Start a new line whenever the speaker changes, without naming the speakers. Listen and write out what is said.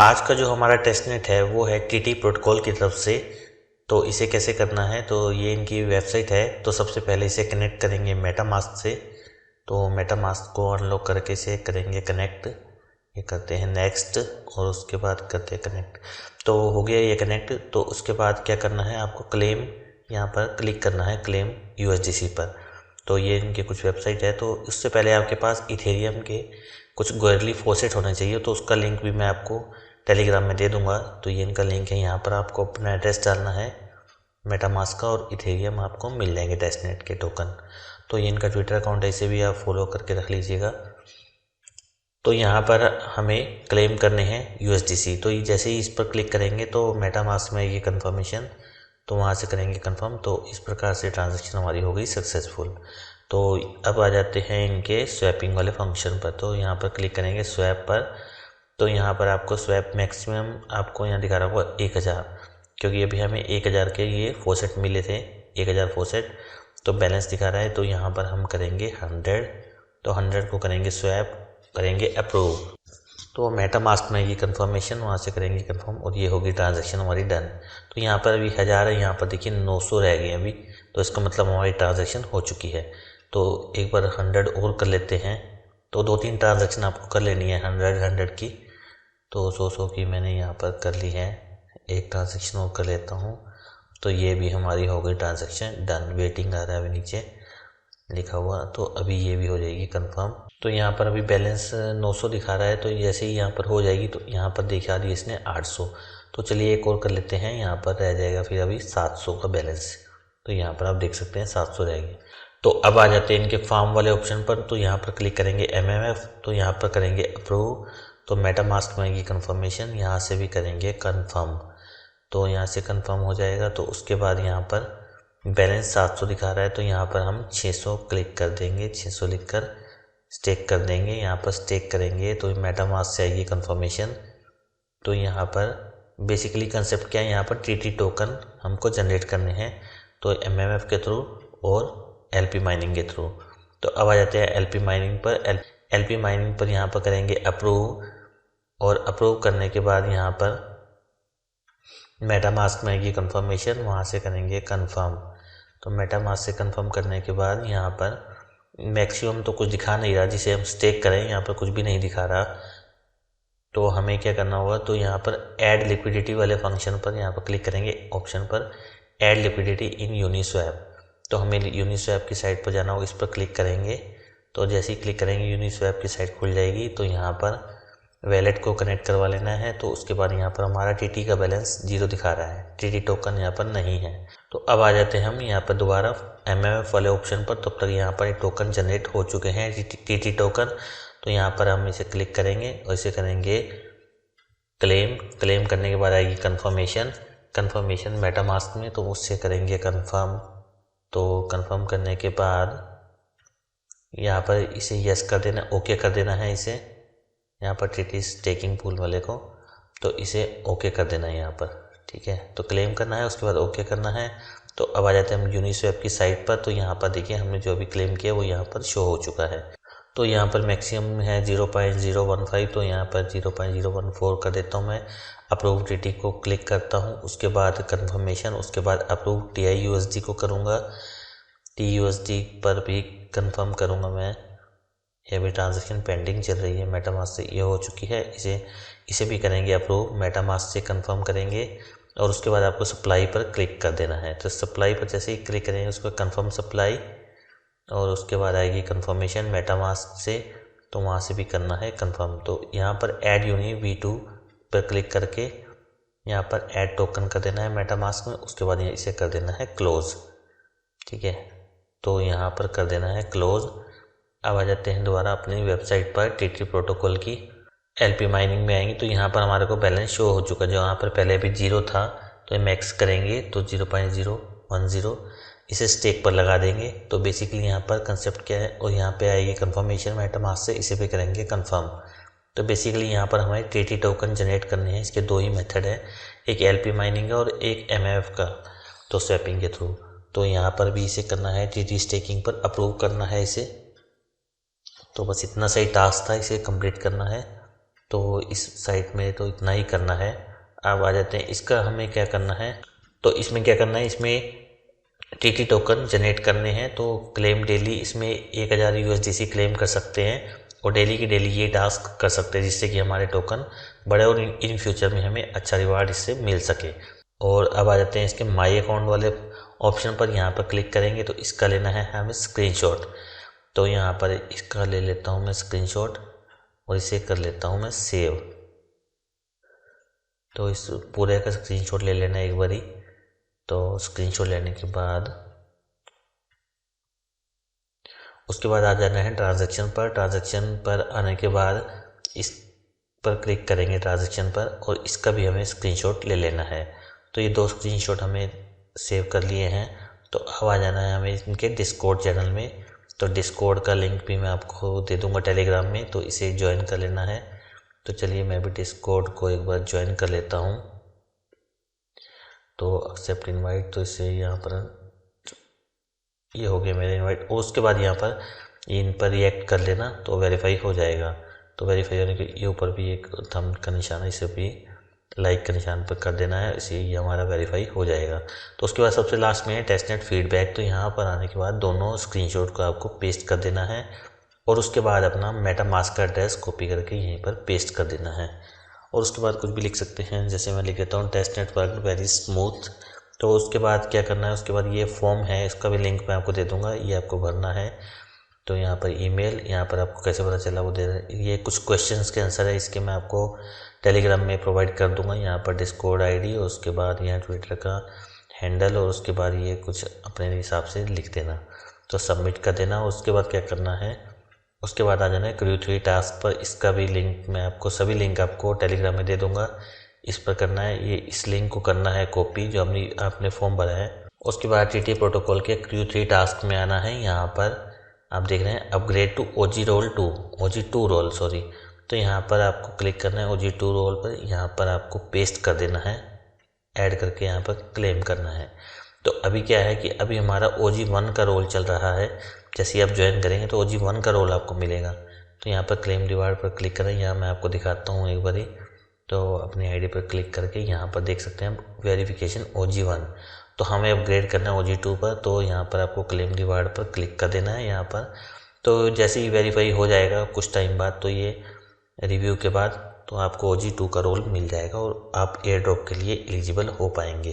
आज का जो हमारा टेस्टनेट है वो है टीटी प्रोटोकॉल की तरफ से। तो इसे कैसे करना है, तो ये इनकी वेबसाइट है। तो सबसे पहले इसे कनेक्ट करेंगे मेटामास्क से। तो मेटामास्क को अनलॉक करके इसे करेंगे कनेक्ट। ये करते हैं नेक्स्ट और उसके बाद करते हैं कनेक्ट। तो हो गया ये कनेक्ट। तो उसके बाद क्या करना है, आपको क्लेम यहाँ पर क्लिक करना है, क्लेम यूएसडीसी पर। तो ये इनकी कुछ वेबसाइट है। तो उससे पहले आपके पास इथेरियम के कुछ गोयरली फॉसेट होना चाहिए। तो उसका लिंक भी मैं आपको टेलीग्राम में दे दूंगा। तो ये इनका लिंक है, यहाँ पर आपको अपना एड्रेस डालना है मेटामास्क का और इथेरियम आपको मिल जाएंगे टेस्टनेट के टोकन। तो ये इनका ट्विटर अकाउंट है, इसे भी आप फॉलो करके रख लीजिएगा। तो यहाँ पर हमें क्लेम करने हैं यूएसडीसी। तो ये जैसे ही इस पर क्लिक करेंगे तो मेटामास्क में ये कंफर्मेशन, तो वहाँ से करेंगे कंफर्म। तो इस प्रकार से ट्रांजैक्शन हमारी हो गई सक्सेसफुल। तो अब आ जाते हैं इनके स्वैपिंग वाले फंक्शन पर। तो यहाँ पर क्लिक करेंगे स्वैप पर। तो यहाँ पर आपको स्वैप मैक्सिमम आपको यहाँ दिखा रहा होगा 1000, क्योंकि अभी हमें 1000 के ये फॉसेट मिले थे, 1000 फॉसेट। तो बैलेंस दिखा रहा है। तो यहाँ पर हम करेंगे 100। तो 100 को करेंगे स्वैप, करेंगे अप्रूव। तो मेटामास्क में ये कंफर्मेशन, वहाँ से करेंगे कंफर्म और ये होगी ट्रांजैक्शन हमारी डन। तो यहाँ पर अभी 1000 है, यहाँ पर देखिए 900 रह गए अभी। तो इसका मतलब हमारी ट्रांजैक्शन हो चुकी है। तो एक बार 100 और कर लेते हैं। तो 2-3 ट्रांजैक्शन आपको कर लेनी है 100 की। तो 100 की मैंने यहाँ पर कर ली है। एक ट्रांजैक्शन और कर लेता हूँ। तो ये भी हमारी हो गई ट्रांजैक्शन डन। वेटिंग आ रहा है अभी नीचे लिखा हुआ। तो अभी ये भी हो जाएगी कंफर्म। तो यहाँ पर अभी बैलेंस 900 दिखा रहा है। तो जैसे ही यहाँ पर हो जाएगी तो यहाँ पर दिखा दी इसने 800। तो चलिए एक और कर लेते हैं। यहाँ पर रह जाएगा फिर अभी 700 का बैलेंस। तो यहाँ पर आप देख सकते हैं 700 रहेगी। तो अब आ जाते हैं इनके फार्म वाले ऑप्शन पर। तो यहाँ पर क्लिक करेंगे MMF। तो यहाँ पर करेंगे अप्रूव। तो मेटामास्क में ये कंफर्मेशन, यहाँ से भी करेंगे कंफर्म। तो यहाँ से कंफर्म हो जाएगा। तो उसके बाद यहाँ पर बैलेंस 700 दिखा रहा है। तो यहाँ पर हम 600 क्लिक कर देंगे, 600 लिख कर स्टेक कर देंगे। यहाँ पर स्टेक करेंगे तो मेटामास्क से आएगी कंफर्मेशन। तो यहाँ पर बेसिकली कंसेप्ट क्या है, यहाँ पर टीटी टोकन हमको जनरेट करने हैं। तो MMF के थ्रू और LP माइनिंग के थ्रू। तो अब आ जाते हैं LP माइनिंग पर। LP माइनिंग पर यहाँ पर करेंगे अप्रूव और अप्रूव करने के बाद यहाँ पर मेटामास्क में आएगी कंफर्मेशन, वहाँ से करेंगे कंफर्म। तो मेटामास्क से कंफर्म करने के बाद यहाँ पर मैक्सिमम तो कुछ दिखा नहीं रहा, जिसे हम स्टेक करें यहाँ पर कुछ भी नहीं दिखा रहा। तो हमें क्या करना होगा, तो यहाँ पर ऐड लिक्विडिटी वाले फंक्शन पर यहाँ पर क्लिक करेंगे, ऑप्शन पर ऐड लिक्विडिटी इन यूनिस्वैप। तो हमें यूनिस्वैप की साइट पर जाना होगा, इस पर क्लिक करेंगे। तो जैसे ही क्लिक करेंगे यूनिस्वैप की साइट खुल जाएगी। तो यहाँ पर वैलेट को कनेक्ट करवा लेना है। तो उसके बाद यहाँ पर हमारा टीटी का बैलेंस 0 दिखा रहा है, टीटी टोकन यहाँ पर नहीं है। तो अब आ जाते हैं हम यहाँ पर दोबारा MMF वाले ऑप्शन पर। तब तक यहाँ पर टोकन जनरेट हो चुके हैं, टीटी टोकन। तो यहाँ पर हम इसे क्लिक करेंगे और इसे करेंगे क्लेम। क्लेम करने के बाद आएगी कंफर्मेशन, कंफर्मेशन मेटामास्क में। तो उससे करेंगे कंफर्म। तो कंफर्म करने के बाद यहाँ पर इसे यस कर देना, ओके कर देना है इसे, यहाँ पर टीटी स्टेकिंग पूल वाले को। तो इसे ओके कर देना है यहाँ पर, ठीक है। तो क्लेम करना है, उसके बाद ओके करना है। तो अब आ जाते हैं हम यूनिस्वैप की साइट पर। तो यहाँ पर देखिए हमने जो भी क्लेम किया वो यहाँ पर शो हो चुका है। तो यहाँ पर मैक्सिमम है 0.015। तो यहाँ पर 0.014 कर देता हूँ मैं। अप्रूव टीटी को क्लिक करता हूँ, उसके बाद कंफर्मेशन, उसके बाद अप्रूव TIUSD को करूँगा। TUSD पर भी कंफर्म करूँगा मैं। ये भी ट्रांजैक्शन पेंडिंग चल रही है, मेटामास्क से ये हो चुकी है। इसे भी करेंगे अप्रूव, मेटामास्क से कंफर्म करेंगे। और उसके बाद आपको सप्लाई पर क्लिक कर देना है। तो सप्लाई पर जैसे ही क्लिक करेंगे उसको कंफर्म सप्लाई, और उसके बाद आएगी कंफर्मेशन मेटामास्क से। तो वहाँ से भी करना है कंफर्म। तो यहाँ पर ऐड यूनि V2 पर क्लिक करके यहाँ पर ऐड टोकन कर देना है मेटामास्क में। उसके बाद इसे कर देना है क्लोज, ठीक है। तो यहाँ पर कर देना है क्लोज। अब आ जाते हैं दोबारा अपनी वेबसाइट पर, टीटी प्रोटोकॉल की LP माइनिंग में आएंगे। तो यहाँ पर हमारे को बैलेंस शो हो चुका है, जो यहाँ पर पहले भी 0 था। तो मैक्स करेंगे तो 0.010 इसे स्टेक पर लगा देंगे। तो बेसिकली यहाँ पर कंसेप्ट क्या है, और यहाँ पे आएगी कंफर्मेशन मेटामास्क से, इसे भी करेंगे कंफर्म। तो बेसिकली यहाँ पर हमें टीटी टोकन जनरेट करने हैं। इसके 2 ही मेथड है, एक LP माइनिंग का और एक MMF का, तो स्वैपिंग के थ्रू। तो यहाँ पर भी इसे करना है, टीटी स्टेकिंग पर अप्रूव करना है इसे। तो बस इतना सही टास्क था, इसे कंप्लीट करना है। तो इस साइट में तो इतना ही करना है। अब आ जाते हैं इसका हमें क्या करना है। तो इसमें क्या करना है, इसमें टीटी टोकन जनरेट करने हैं। तो क्लेम डेली इसमें 1000 यूएसडीसी क्लेम कर सकते हैं और डेली की डेली ये टास्क कर सकते हैं, जिससे कि हमारे टोकन बढ़े और इन फ्यूचर में हमें अच्छा रिवार्ड इससे मिल सके। और अब आ जाते हैं इसके माई अकाउंट वाले ऑप्शन पर। यहाँ पर क्लिक करेंगे तो इसका लेना है हमें स्क्रीनशॉट। तो यहाँ पर इसका ले लेता हूँ मैं स्क्रीनशॉट और इसे कर लेता हूँ मैं सेव। तो इस पूरे का स्क्रीनशॉट ले लेना एक बारी। तो स्क्रीनशॉट लेने के बाद उसके बाद आ जाना है ट्रांजैक्शन पर। ट्रांजैक्शन पर आने के बाद इस पर क्लिक करेंगे ट्रांजैक्शन पर, और इसका भी हमें स्क्रीनशॉट ले लेना है। तो ये 2 स्क्रीनशॉट हमें सेव कर लिए हैं। तो अब आ जाना है हमें इनके डिस्कॉर्ड चैनल में। तो डिस्कॉर्ड का लिंक भी मैं आपको दे दूंगा टेलीग्राम में, तो इसे ज्वाइन कर लेना है। तो चलिए मैं भी डिस्कॉर्ड को एक बार ज्वाइन कर लेता हूँ। तो एक्सेप्ट इनवाइट, तो इसे यहाँ पर ये हो गया मेरा इनवाइट। और उसके बाद यहाँ पर इन पर रिएक्ट कर लेना तो वेरीफाई हो जाएगा। तो वेरीफाई होने के ये ऊपर भी एक थंब का निशान है, इसे भी लाइक का निशान पर कर देना है, इसे ये हमारा वेरीफाई हो जाएगा। तो उसके बाद सबसे लास्ट में है टेस्टनेट फीडबैक। तो यहाँ पर आने के बाद दोनों स्क्रीनशॉट को आपको पेस्ट कर देना है और उसके बाद अपना मेटामास्क का एड्रेस कॉपी करके यहीं पर पेस्ट कर देना है। और उसके बाद कुछ भी लिख सकते हैं, जैसे मैं लिख देता हूँ टेस्टनेट वर्क वेरी स्मूथ। तो उसके बाद क्या करना है, उसके बाद ये फॉर्म है, इसका भी लिंक मैं आपको दे दूंगा, ये आपको भरना है। तो यहाँ पर ईमेल, यहाँ पर आपको कैसे पता चला वो दे रहे हैं। ये कुछ क्वेश्चंस के आंसर है, इसके मैं आपको टेलीग्राम में प्रोवाइड कर दूंगा। यहाँ पर डिस्कॉर्ड आईडी और उसके बाद यहाँ ट्विटर का हैंडल और उसके बाद ये कुछ अपने हिसाब से लिख देना। तो सबमिट कर देना। और उसके बाद क्या करना है, उसके बाद आ जाना है क्रू 3 टास्क पर। इसका भी लिंक मैं आपको, सभी लिंक आपको टेलीग्राम में दे दूंगा। इस पर करना है, ये इस लिंक को करना है कॉपी जो आपने फॉर्म भरा है। उसके बाद टीटी प्रोटोकॉल के क्रू 3 टास्क में आना है। यहाँ पर आप देख रहे हैं upgrade to OG role 2, OG 2 role sorry. तो यहाँ पर आपको क्लिक करना है OG 2 रोल पर, यहाँ पर आपको पेस्ट कर देना है, ऐड करके यहाँ पर क्लेम करना है। तो अभी क्या है कि अभी हमारा OG 1 का रोल चल रहा है। जैसे ही आप ज्वाइन करेंगे तो OG 1 का रोल आपको मिलेगा। तो यहाँ पर क्लेम रिवार्ड पर क्लिक करें, यहाँ मैं आपको दिखाता हूँ एक बारी। तो अपनी आईडी पर क्लिक करके यहाँ पर देख सकते हैं वेरिफिकेशन OG 1। तो हमें अपग्रेड करना है OG 2 पर। तो यहाँ पर आपको क्लेम रिवार्ड पर क्लिक कर देना है यहाँ पर। तो जैसे ही वेरीफाई हो जाएगा कुछ टाइम बाद, तो ये रिव्यू के बाद, तो आपको OG 2 का रोल मिल जाएगा और आप एयर ड्रॉप के लिए एलिजिबल हो पाएंगे।